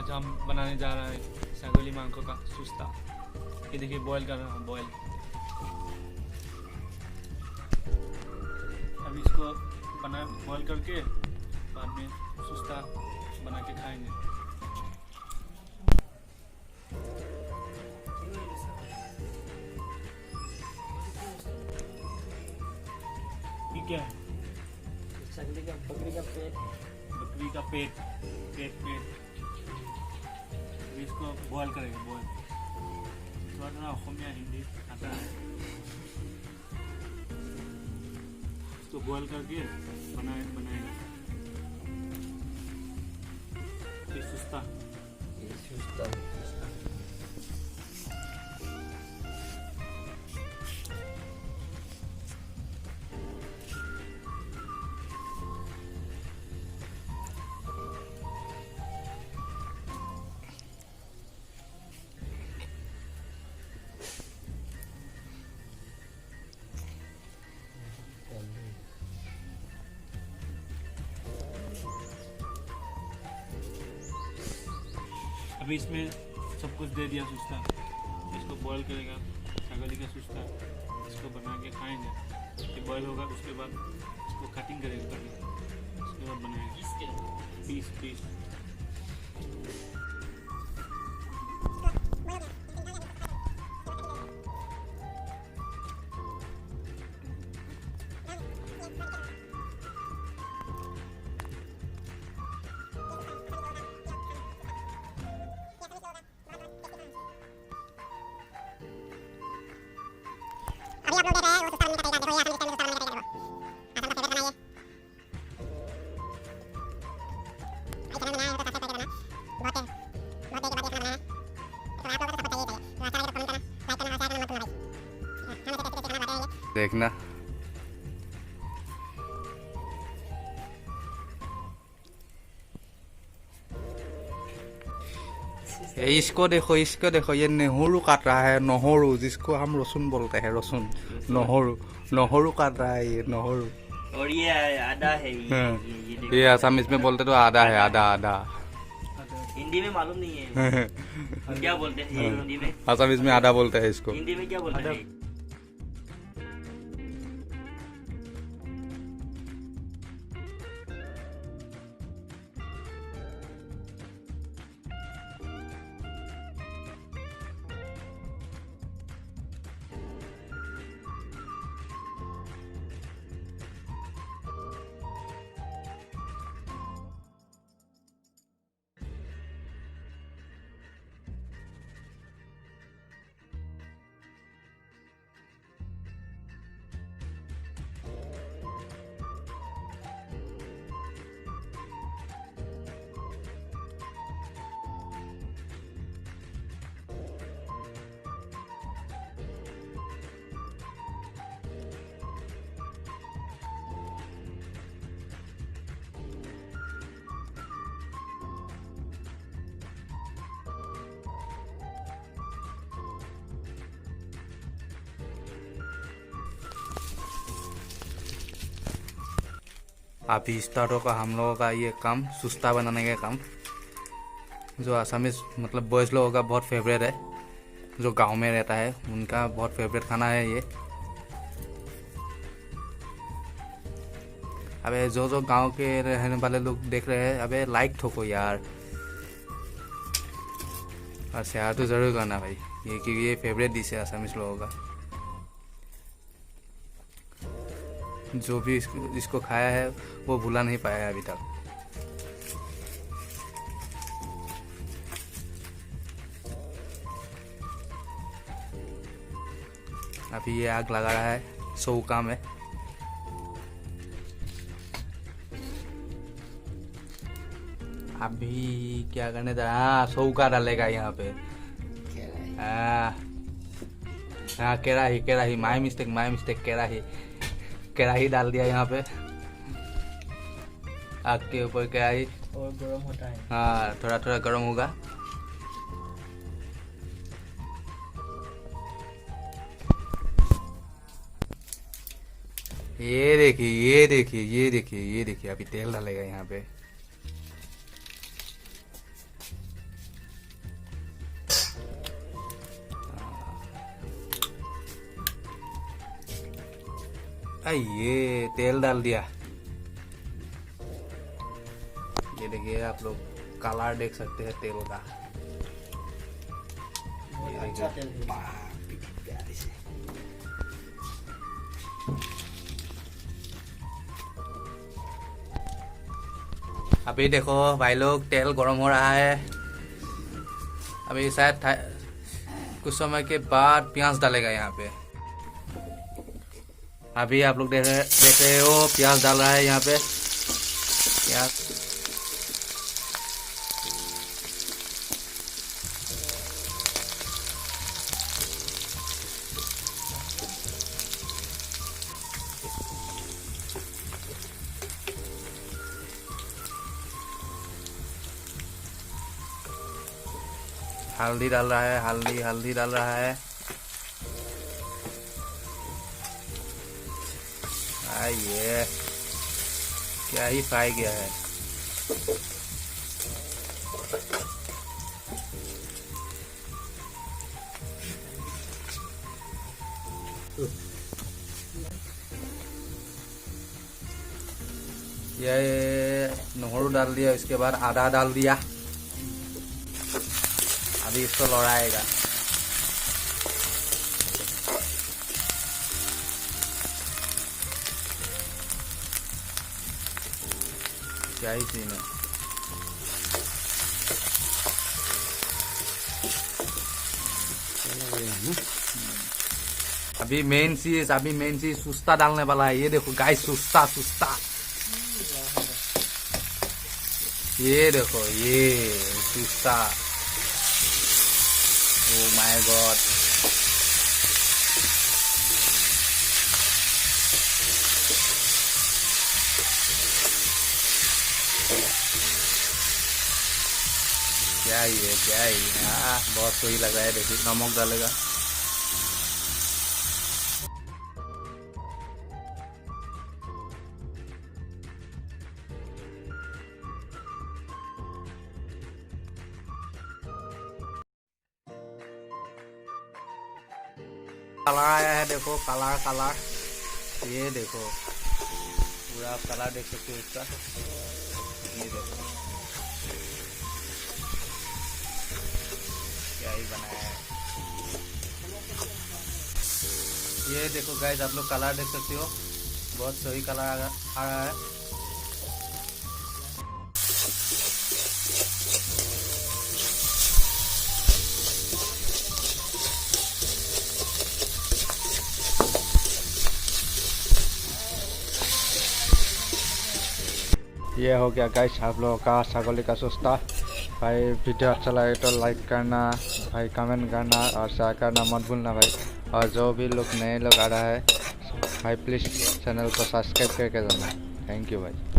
आज हम बनाने जा रहे हैं छागली मांस का सुस्ता। ये देखिए बॉईल कर रहा हूँ, बॉईल। अब इसको बॉईल करके बाद में सुस्ता बना के खाएंगे। ये क्या है? बकरी का पेट। बकरी का पेट। इसको बॉईल करेंगे, बॉईल। थोड़ा थोड़ा असमिया हिंदी आता है। इसको बॉईल करके बनाएगा। ये सुस्ता। अभी इसमें सब कुछ दे दिया सुस्ता। इसको बॉईल करेगा, छागली का सुस्ता। इसको बना के खाएंगे। ये बॉईल होगा, उसके बाद इसको कटिंग करेगा, उसके बाद बनाएगा पीस। देखना इसको देखो, ये नहरु काट रहा है, नहरु, जिसको हम रसुन बोलते हैं, रसुन। नहरु काट रहा है, ये नहरु। और ये आधा है। ये असमिस में बोलते तो आधा है, आधा। हिंदी में मालूम नहीं है क्या बोलते हैं हिंदी में। असमिस में आधा बोलते हैं इसको। हिंदी में क्या बोलते हैं? अभी स्टार्ट होगा हम लोगों का ये काम, सुस्ता बनाने का काम, जो असमीज मतलब बॉयज़ लोगों का बहुत फेवरेट है, जो गांव में रहता है उनका बहुत फेवरेट खाना है ये। अबे जो गांव के रहने वाले लोग देख रहे हैं, अबे लाइक ठोको यार, और शेयर तो ज़रूर करना भाई, ये कि ये फेवरेट डिश है असमीज लोगों का। जो भी इसको खाया है वो भूला नहीं पाया है अभी तक। अभी ये आग लगा रहा है, चौका में। अभी क्या करने जा रहा? हाँ, चौका डालेगा यहाँ पे। हाँ, कढ़ाई, माय मिस्टेक, कढ़ाई डाल दिया यहाँ पे आग के ऊपर। कढ़ाई और गर्म होता है। हाँ, थोड़ा गर्म होगा। ये देखिए अभी तेल डालेगा यहाँ पे। ये तेल डाल दिया। ये देखिए आप लोग कलर देख सकते हैं तेल का। ये अच्छा देखिए तेल है। प्यारी से। अभी देखो भाई लोग तेल गरम हो रहा है। अभी शायद कुछ समय के बाद प्याज डालेगा यहाँ पे। अभी आप लोग देख रहे हो प्याज डाल रहा है यहाँ पे। प्याज हल्दी डाल रहा है। हल्दी डाल रहा है। ये क्या ही फ्राई किया है। ये नहरू डाल दिया। इसके बाद आदा डाल दिया। अभी इसको लौड़ाएगा। क्या ही सीन है। अभी मेन चीज सुस्ता डालने वाला है। ये देखो गाइस, सुस्ता। ये देखो ये सुस्ता। Oh my God. क्या ही है। हाँ बहुत सही लग रहा है। देखिए नमक डालेगा। कलर आया है, देखो कलर। ये देखो पूरा कलर देख सकते हो इसका। ये देखो क्या ही बनाया है। ये देखो गाइस, आप लोग कलर देख सकते हो। बहुत सही कलर आ रहा है। ये हो गया गाइस आप लोगों का छागोली का सुस्ता। भाई वीडियो अच्छा लगे तो लाइक करना भाई, कमेंट करना और शेयर करना मत भूलना भाई। और जो भी लोग नए लोग आ रहा है भाई प्लीज़ चैनल को सब्सक्राइब करके देना। थैंक यू भाई।